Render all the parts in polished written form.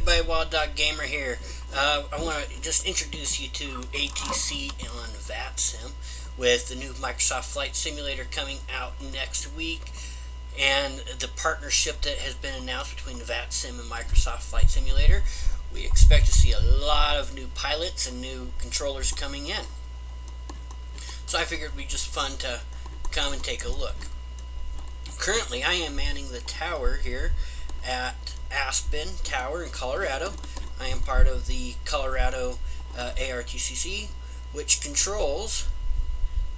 everybody, Wild Dog Gamer here. I want to just introduce you to ATC on VATSIM with the new Microsoft Flight Simulator coming out next week, and the partnership that has been announced between VATSIM and Microsoft Flight Simulator. We expect to see a lot of new pilots and new controllers coming in. So I figured it'd be just fun to come and take a look. Currently, I am manning the tower here at Aspen Tower in Colorado. I am part of the Colorado ARTCC, which controls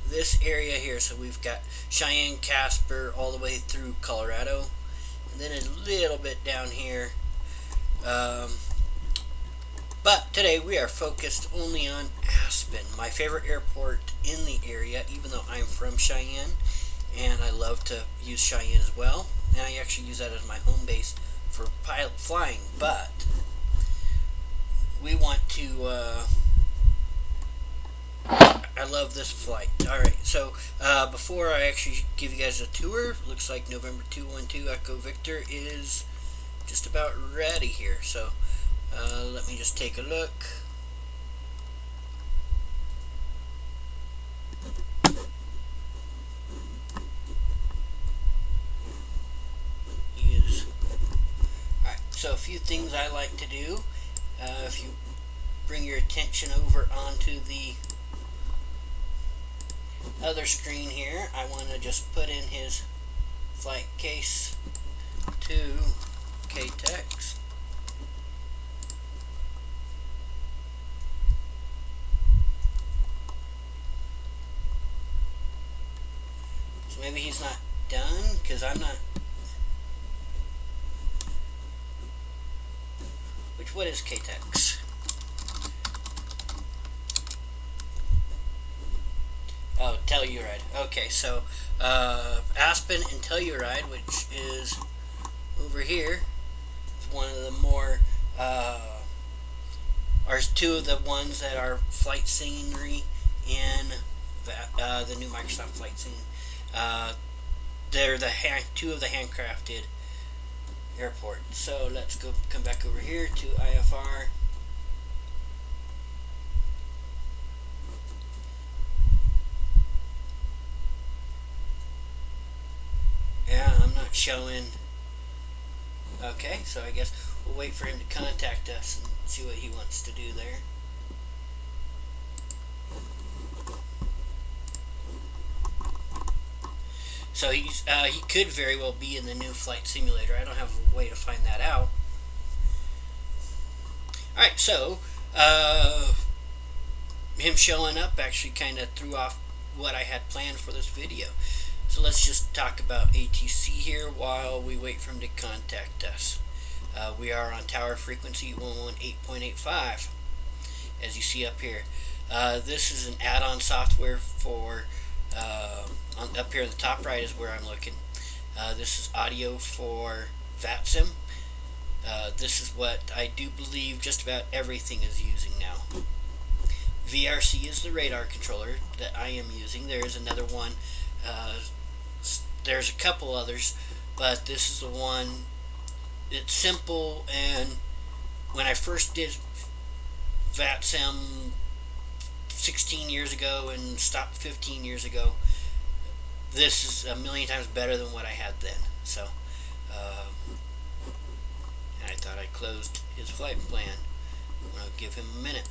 this area here. So we've got Cheyenne, Casper, all the way through Colorado, and then a little bit down here. But today we are focused only on Aspen, my favorite airport in the area, even though I'm from Cheyenne, and I love to use Cheyenne as well. And I actually use that as my home base for pilot flying, but we want to I love this flight. Alright, so before I actually give you guys a tour, looks like November 212 Echo Victor is just about ready here. So let me just take a look. So a few things I like to do, if you bring your attention over onto the other screen here, I want to just put in his flight case to KTEX. So maybe he's not done, because I'm not. What is KTEX? Oh, Telluride. Okay, so Aspen and Telluride, which is over here, is one of the more are two of the ones that are flight scenery in the new Microsoft Flight Scene. They're the two of the handcrafted airport. So let's come back over here to IFR. Yeah, I'm not showing. Okay, so I guess we'll wait for him to contact us and see what he wants to do there. So he could very well be in the new flight simulator. I don't have a way to find that out. Alright, so him showing up actually kind of threw off what I had planned for this video. So let's just talk about ATC here while we wait for him to contact us. We are on tower frequency 118.85, as you see up here. This is an add-on software for up here in the top right is where I'm looking. This is audio for VATSIM. This is what I do believe just about everything is using now. VRC is the radar controller that I am using. There is another one. There's a couple others, but this is the one. It's simple, and when I first did VATSIM 16 years ago and stopped 15 years ago, this is a million times better than what I had then. So I thought I closed his flight plan. I'll give him a minute.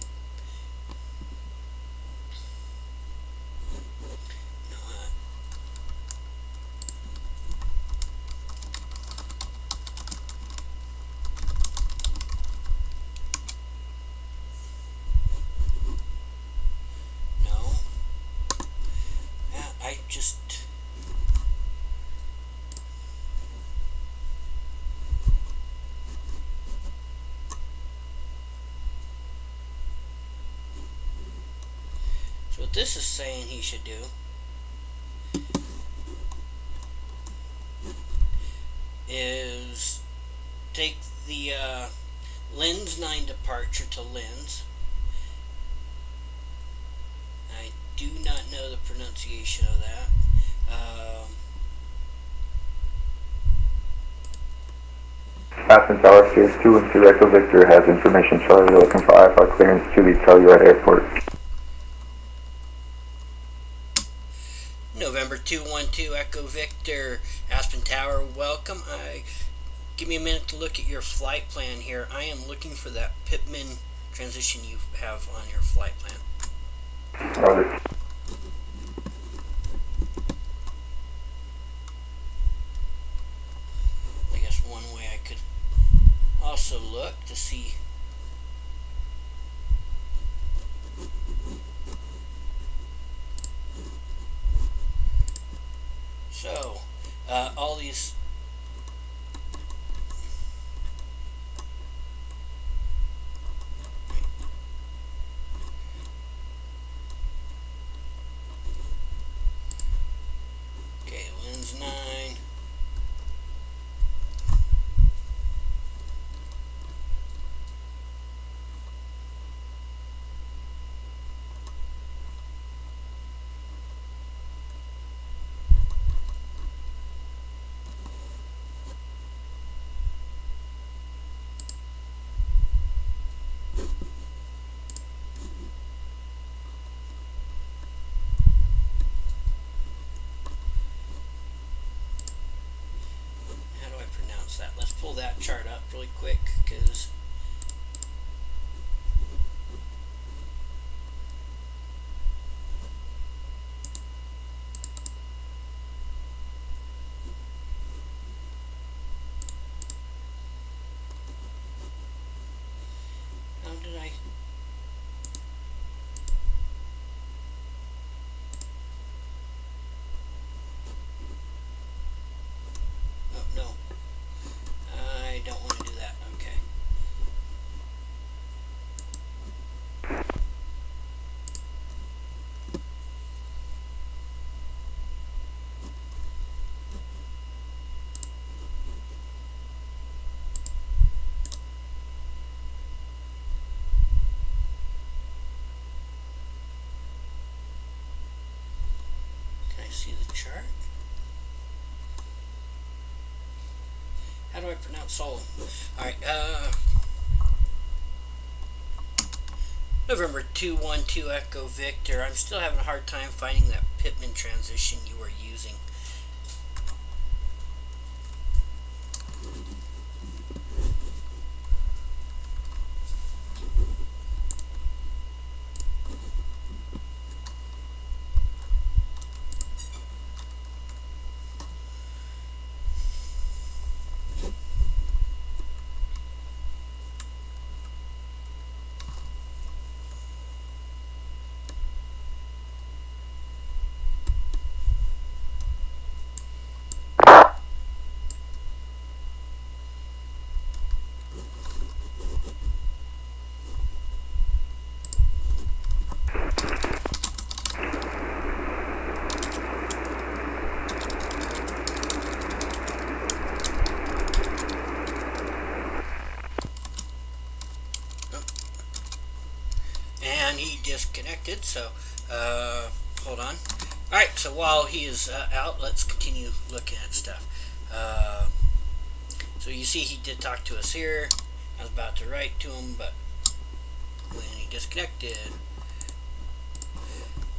So what this is saying he should do is take the lens 9 departure to lens. I do not know the pronunciation of that. Aspen Tower, Sirius 212 Echo Victor has information Charlie looking for IFR clearance to the Telluride Airport. November 212 Echo Victor, Aspen Tower, welcome. Give me a minute to look at your flight plan here. I am looking for that Pittman transition you have on your flight plan. Roger. I guess one way I could also look to see. So, all these lens 9. That. Let's pull that chart up really quick because how did I no, I don't want to do that. Okay. Can I see the chart? How do I pronounce Solon? Alright, November 212 Echo Victor. I'm still having a hard time finding that Pittman transition you were using. And he disconnected, so hold on. Alright, so while he is out, let's continue looking at stuff. So you see he did talk to us here. I was about to write to him, but when he disconnected.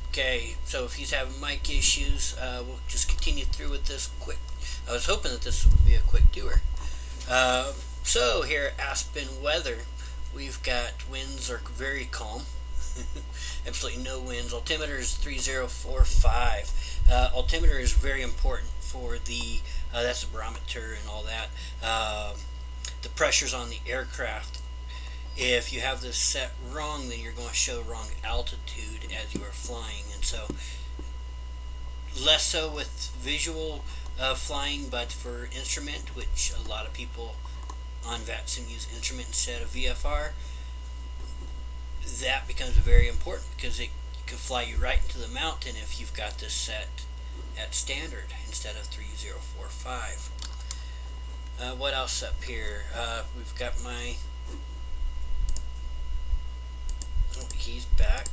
Okay, so if he's having mic issues, we'll just continue through with this quick. I was hoping that this would be a quick tour. So here at Aspen weather, we've got winds are very calm. Absolutely no winds. Altimeter is 3045. Altimeter is very important for the that's the barometer and all that. The pressures on the aircraft. If you have this set wrong, then you're going to show wrong altitude as you are flying, and so less so with visual flying, but for instrument, which a lot of people on VATSIM use instrument instead of VFR, that becomes very important because it can fly you right into the mountain if you've got this set at standard instead of 3045. What else up here? We've got my he's back.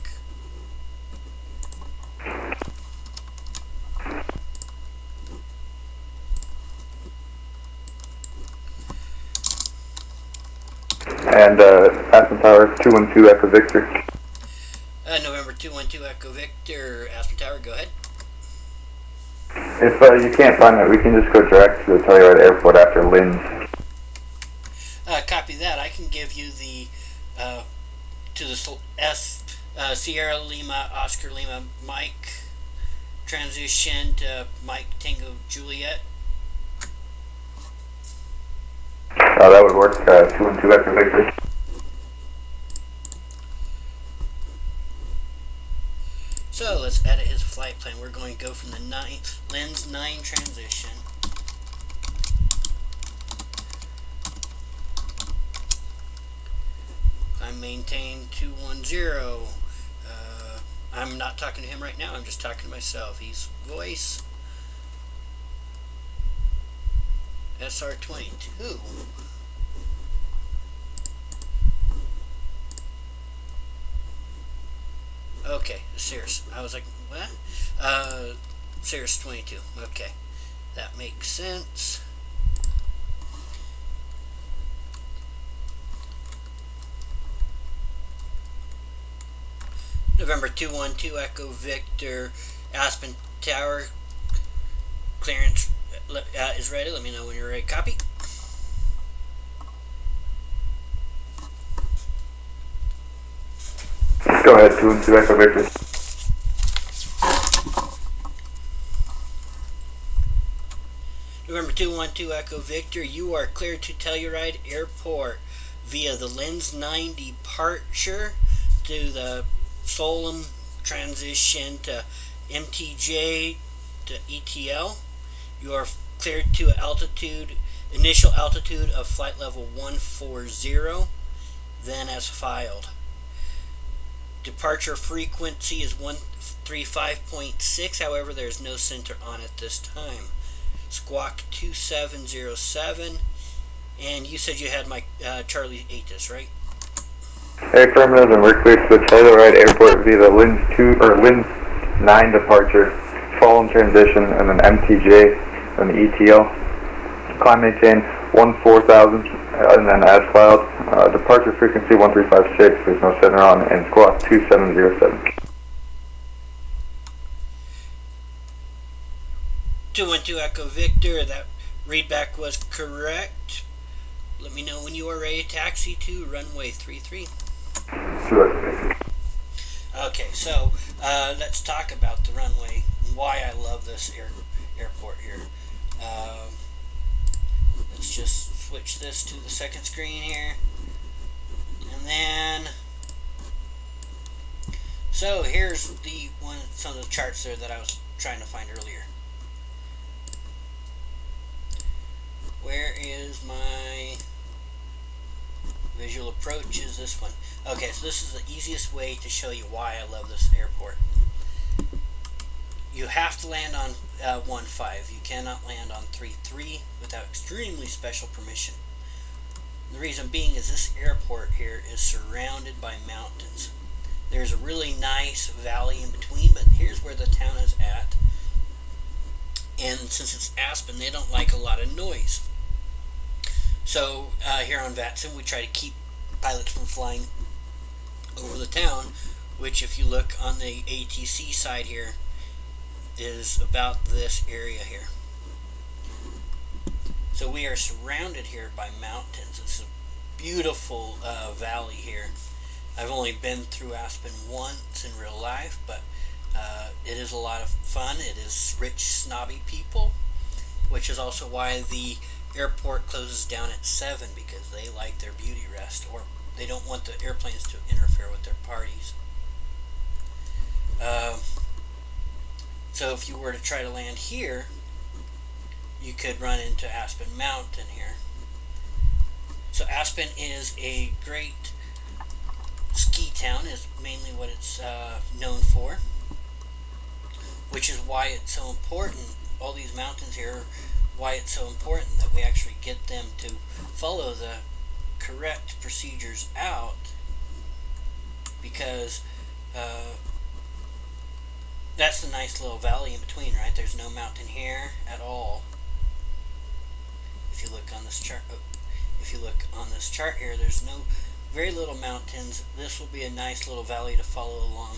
And Aspen Tower 212 Echo Victor. November 212 Echo Victor, Aspen Tower, go ahead. If you can't find it, we can just go direct to the Telluride Airport after Lynn's. Copy that. I can give you the to the Sierra Lima Oscar Lima Mike transition to Mike Tango Juliet. That would work. 212 Echo Victor. So let's edit his flight plan. We're going to go from the Lens 9 transition. I maintain 210. I'm not talking to him right now. I'm just talking to myself. He's voice SR22. Okay, Cirrus. I was like, what? Cirrus 22. Okay, that makes sense. November 212 Echo Victor, Aspen Tower. Clearance is ready. Let me know when you're ready. Copy. Go ahead, 212 Echo Victor. November 212 Echo Victor, you are cleared to Telluride Airport via the Lens 9 departure to the Solem transition to MTJ to ETL. You are cleared to initial altitude of flight level 140, then as filed. Departure frequency is 135.6, however there is no center on it this time. Squawk 2707, and you said you had my Charlie ATIS, right? Affirmative, and we're cleared to the Telluride Airport via the Lens 9 departure, Fallen transition, and then MTJ, and ETL. Climb maintain 14,000, and then as filed. Departure frequency 1356, there's no center on, and squawk 2707. 212 Echo Victor, that readback was correct. Let me know when you are ready to taxi to runway 33. Okay, so let's talk about the runway and why I love this airport here. Let's just switch this to the second screen here. And then, so here's some of the charts there that I was trying to find earlier. Where is my visual approach? Is this one. Okay, so this is the easiest way to show you why I love this airport. You have to land on 1.5. You cannot land on 3.3 without extremely special permission. The reason being is this airport here is surrounded by mountains. There's a really nice valley in between, but here's where the town is at. And since it's Aspen, they don't like a lot of noise. So here on VATSIM, we try to keep pilots from flying over the town, which if you look on the ATC side here, is about this area here. So we are surrounded here by mountains. It's a beautiful valley here. I've only been through Aspen once in real life, but it is a lot of fun. It is rich, snobby people, which is also why the airport closes down at 7, because they like their beauty rest, or they don't want the airplanes to interfere with their parties. So if you were to try to land here, you could run into Aspen Mountain here. So Aspen is a great ski town, is mainly what it's known for, which is why it's so important. All these mountains here, why it's so important that we actually get them to follow the correct procedures out, because that's the nice little valley in between, right? There's no mountain here at all. If you look on this chart, if you look on this chart here, there's very little mountains. This will be a nice little valley to follow along,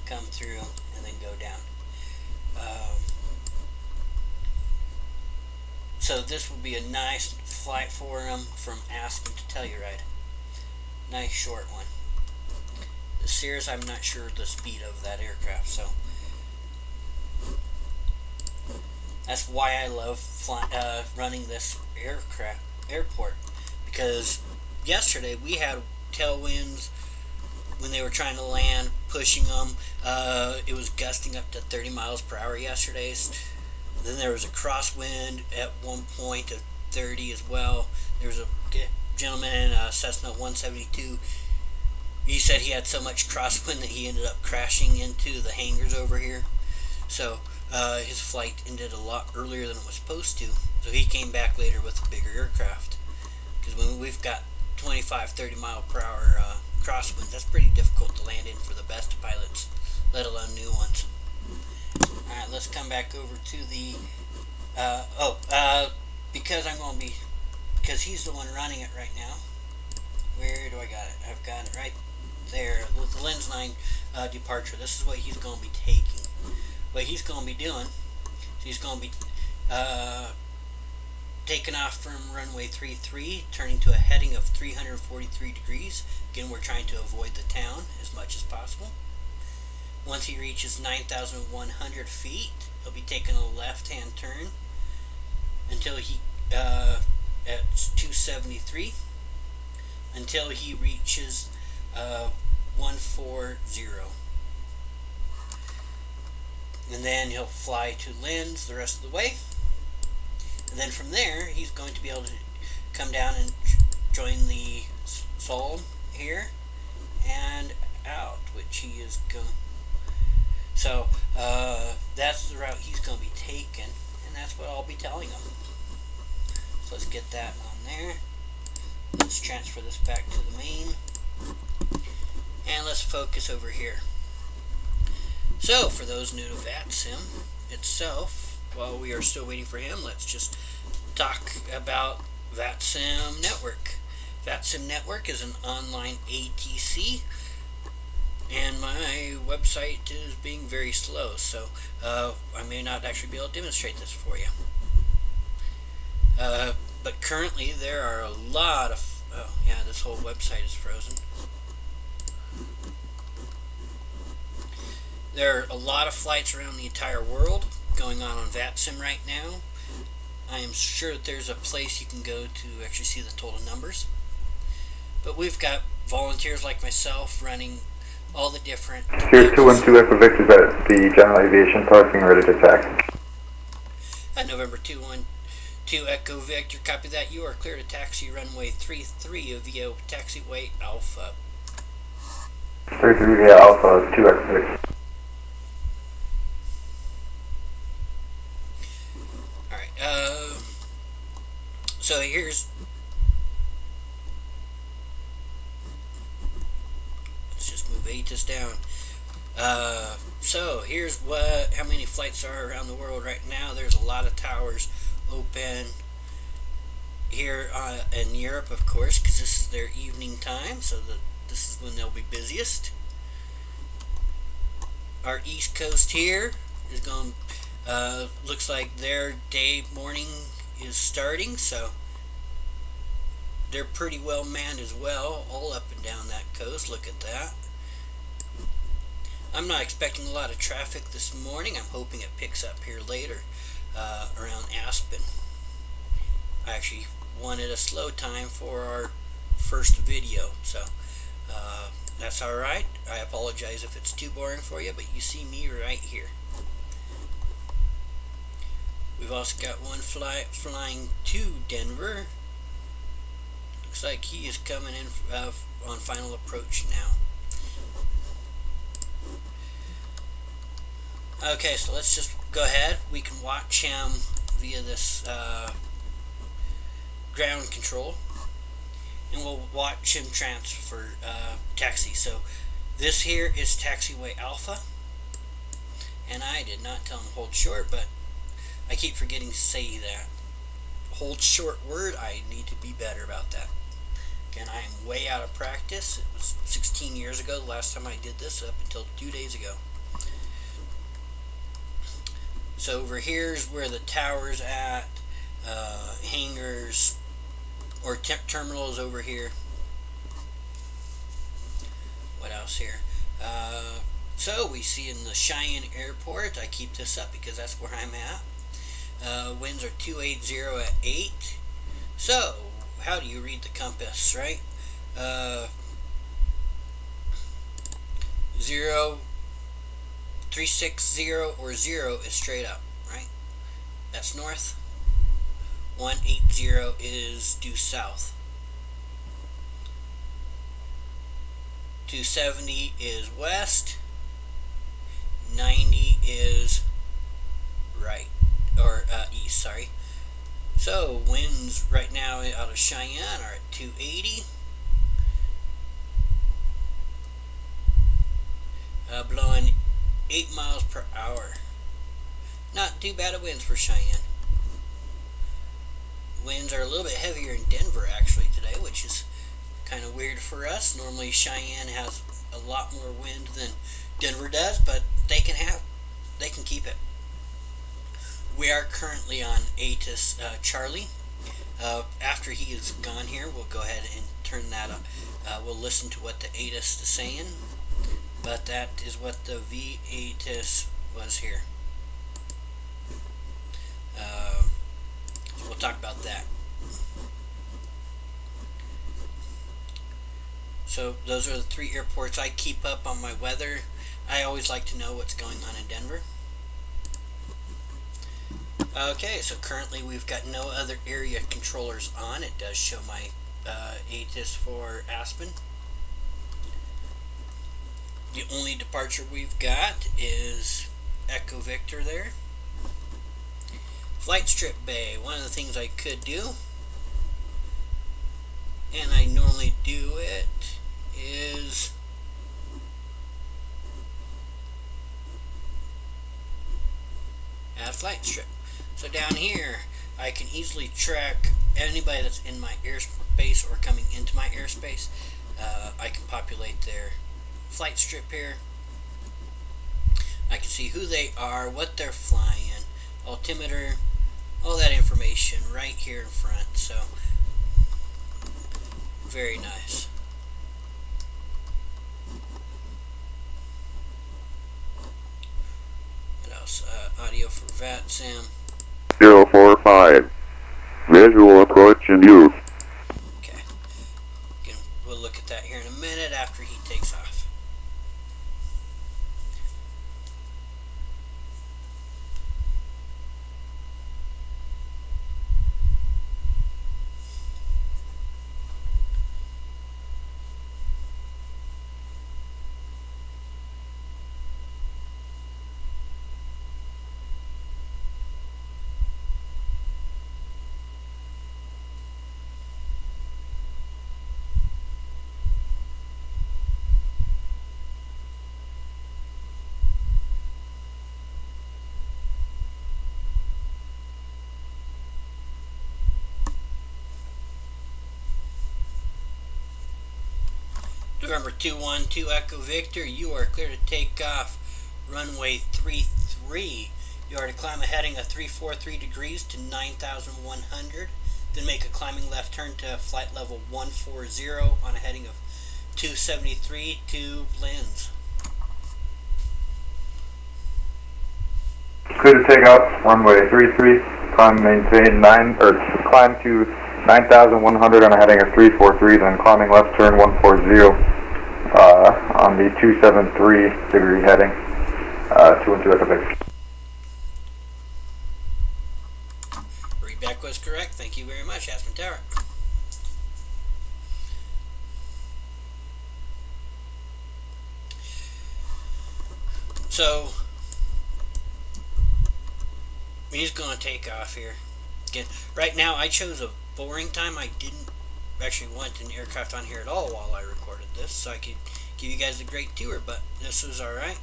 come through, and then go down. So this will be a nice flight for him from Aspen to Telluride. Nice short one. The Sears, I'm not sure the speed of that aircraft, so that's why I love running this airport, because yesterday we had tailwinds when they were trying to land, pushing them. It was gusting up to 30 miles per hour yesterday. Then there was a crosswind at one point of 30 as well. There was a gentleman in a Cessna 172. He said he had so much crosswind that he ended up crashing into the hangars over here. So his flight ended a lot earlier than it was supposed to. So he came back later with a bigger aircraft. Because when we've got 25, 30 mile per hour crosswinds, that's pretty difficult to land in for the best pilots, let alone new ones. Alright, let's come back over to the because he's the one running it right now. Where do I got it? I've got it right there. The Lens 9 departure. This is what he's going to be taking. What he's going to be doing, he's going to be taking off from runway 33, turning to a heading of 343 degrees. Again, we're trying to avoid the town as much as possible. Once he reaches 9,100 feet, he'll be taking a left-hand turn until he at 273, until he reaches 140, and then he'll fly to Lens the rest of the way, and then from there he's going to be able to come down and join the Solom here and out, which he is going. So that's the route he's going to be taking, and that's what I'll be telling him. So let's get that on there. Let's transfer this back to the main, and let's focus over here. So for those new to VATSIM itself, while we are still waiting for him, let's just talk about VATSIM Network. VATSIM Network is an online ATC, and my website is being very slow, so I may not actually be able to demonstrate this for you. But currently there are a lot of, oh yeah, this whole website is frozen. There are a lot of flights around the entire world going on VATSIM right now. I am sure that there's a place you can go to actually see the total numbers. But we've got volunteers like myself running all the different... Here's 212 Echo Victor's at the General Aviation Parking, ready to taxi. November 212 Echo Victor, copy that. You are clear to taxi runway 33 via taxiway Alpha. 33 via Alpha, 2 Echo Victor. Alright, so here's... Let's just move ATIS down. So here's how many flights are around the world right now. There's a lot of towers open here in Europe, of course, because this is their evening time, so this is when they'll be busiest. Our East Coast here is going, looks like their morning is starting, so they're pretty well manned as well, all up and down that coast. Look at that. I'm not expecting a lot of traffic this morning. I'm hoping it picks up here later around Aspen. I actually wanted a slow time for our first video, so that's alright. I apologize if it's too boring for you, but you see me right here. We've also got one flight flying to Denver. Looks like he is coming in on final approach now. Okay, so let's just go ahead. We can watch him via this ground control, and we'll watch him transfer taxi. So this here is taxiway Alpha, and I did not tell him to hold short, but I keep forgetting to say that. hold short word. I need to be better about that. Again, I am way out of practice. It was 16 years ago the last time I did this, up until 2 days ago. So over here is where the tower's at, hangars, or terminals over here. What else here? So we see in the Cheyenne Airport, I keep this up because that's where I'm at. Winds are 280 at 8. So, how do you read the compass, right? 0, 360 or 0 is straight up, right? That's north. 180 is due south. 270 is west. 90 is right, or east, sorry. So winds right now out of Cheyenne are at 280. Blowing 8 miles per hour. Not too bad of winds for Cheyenne. Winds are a little bit heavier in Denver actually today, which is kind of weird for us. Normally Cheyenne has a lot more wind than Denver does, but they can keep it. We are currently on ATIS Charlie. After he is gone here, we'll go ahead and turn that up. We'll listen to what the ATIS is saying, but that is what the VATIS was here. So we'll talk about that. So those are the 3 airports I keep up on my weather. I always like to know what's going on in Denver. Okay, so currently we've got no other area controllers on. It does show my ATIS for Aspen. The only departure we've got is Echo Victor there. Flight Strip Bay. One of the things I could do, and I normally do it, is add flight strip. So down here, I can easily track anybody that's in my airspace or coming into my airspace. I can populate their flight strip here. I can see who they are, what they're flying, altimeter, all that information right here in front. So, very nice. What else? Audio for VATSIM. 045. Visual approach and use. Okay. Again, we'll look at that here in a minute after he takes off. November 212 Echo Victor, you are clear to take off runway 33. You are to climb a heading of 343 degrees to 9,100. Then make a climbing left turn to flight level 140 on a heading of 273 to Linz. Clear to take off runway 33. Climb climb to 9,100 on a heading of 343, then climbing left turn 140 on the 273 degree heading, 212 Echo Victor. Readback was correct. Thank you very much, Aspen Tower. So, he's going to take off here. Again, right now I chose a boring time. I didn't actually want an aircraft on here at all while I recorded this, so I could give you guys a great tour, but this was alright.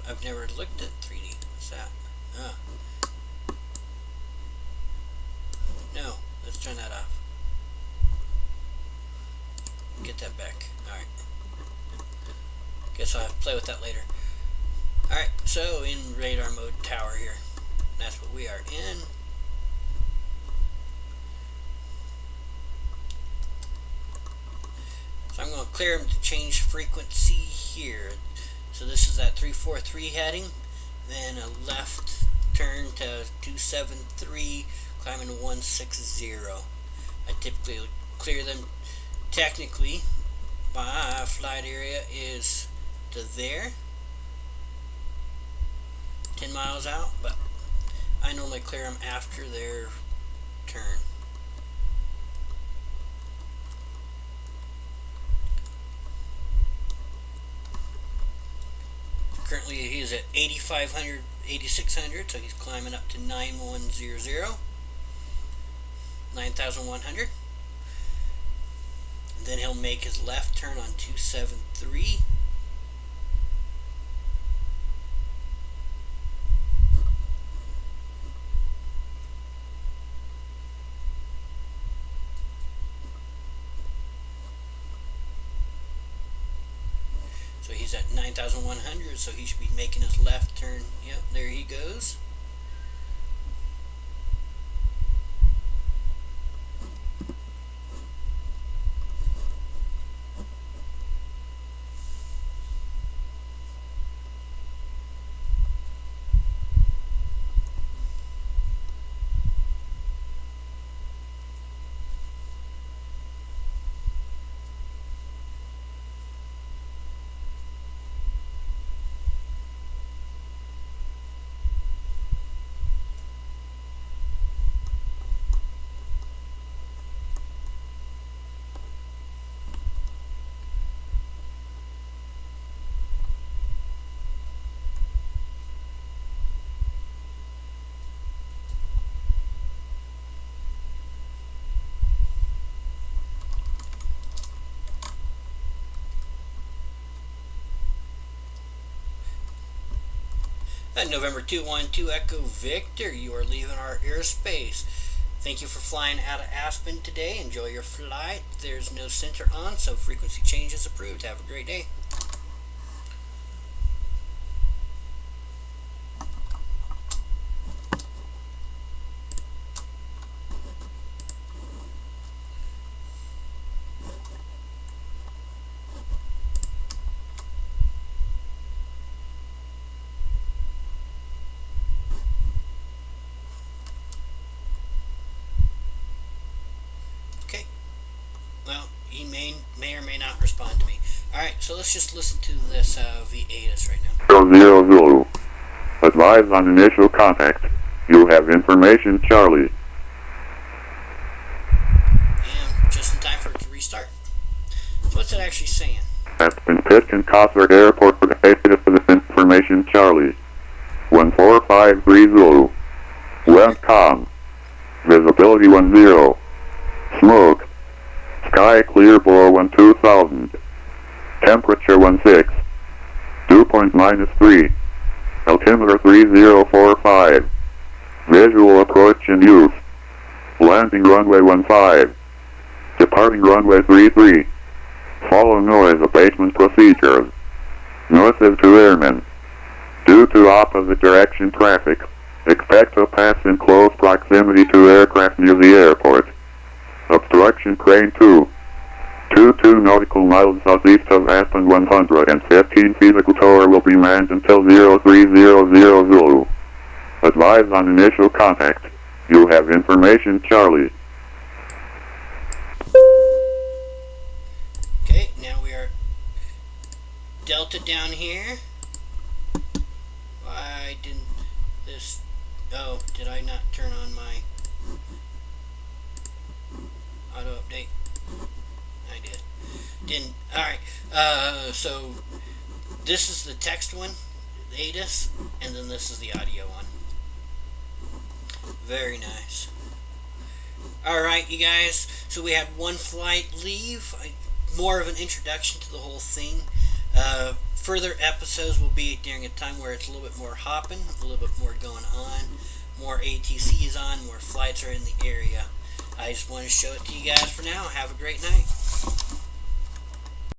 I've never looked at 3D. What's that? No, let's turn that off. Get that back. Alright. Guess I'll have to play with that later. Alright, so in radar mode tower here. That's what we are in. So I'm going to clear them to change frequency here. So this is that 343 heading. Then a left turn to 273, climbing to 160. I typically clear them. Technically, my flight area is to there, 10 miles out, but I normally clear them after their turn. Currently he is at 8,500, 8,600, so he's climbing up to 9,100, 9,100. Then he'll make his left turn on 273. So he's at 9,100, so he should be making his left turn. Yep, there he goes. November 212 Echo Victor, you are leaving our airspace. Thank you for flying out of Aspen today. Enjoy your flight. There's no center on, so frequency change is approved. Have a great day. Well, he may or may not respond to me. Alright, so let's just listen to this VATIS right now. 00 Zulu. Advise on initial contact. You have information, Charlie. And just in time for it to restart. So what's it actually saying? Aspen Pitkin Cossack Airport for information, Charlie. 1453 Zulu. Webcom. Visibility 10. Smoke. Sky clear below 2000. Temperature 16. Dew point -3. Altimeter 3045. Visual approach in use. Landing runway 15. Departing runway 33. Follow noise abatement procedures. Notice to airmen. Due to opposite direction traffic, expect to pass in close proximity to aircraft near the airport. Obstruction crane 2. 22 nautical miles southeast of Aspen 115 feet. The tower will be manned until 0300 Zulu. Advise on initial contact. You have information, Charlie. Okay, now we are Delta down here. Why didn't this... Oh, did I not turn on my auto update? I did. Didn't. Alright, so this is the text one, ATIS, and then this is the audio one. Very nice. Alright, you guys, so we had one flight leave. More of an introduction to the whole thing. further episodes will be during a time where it's a little bit more hopping, a little bit more going on, more ATCs on, more flights are in the area. I just want to show it to you guys for now. Have a great night.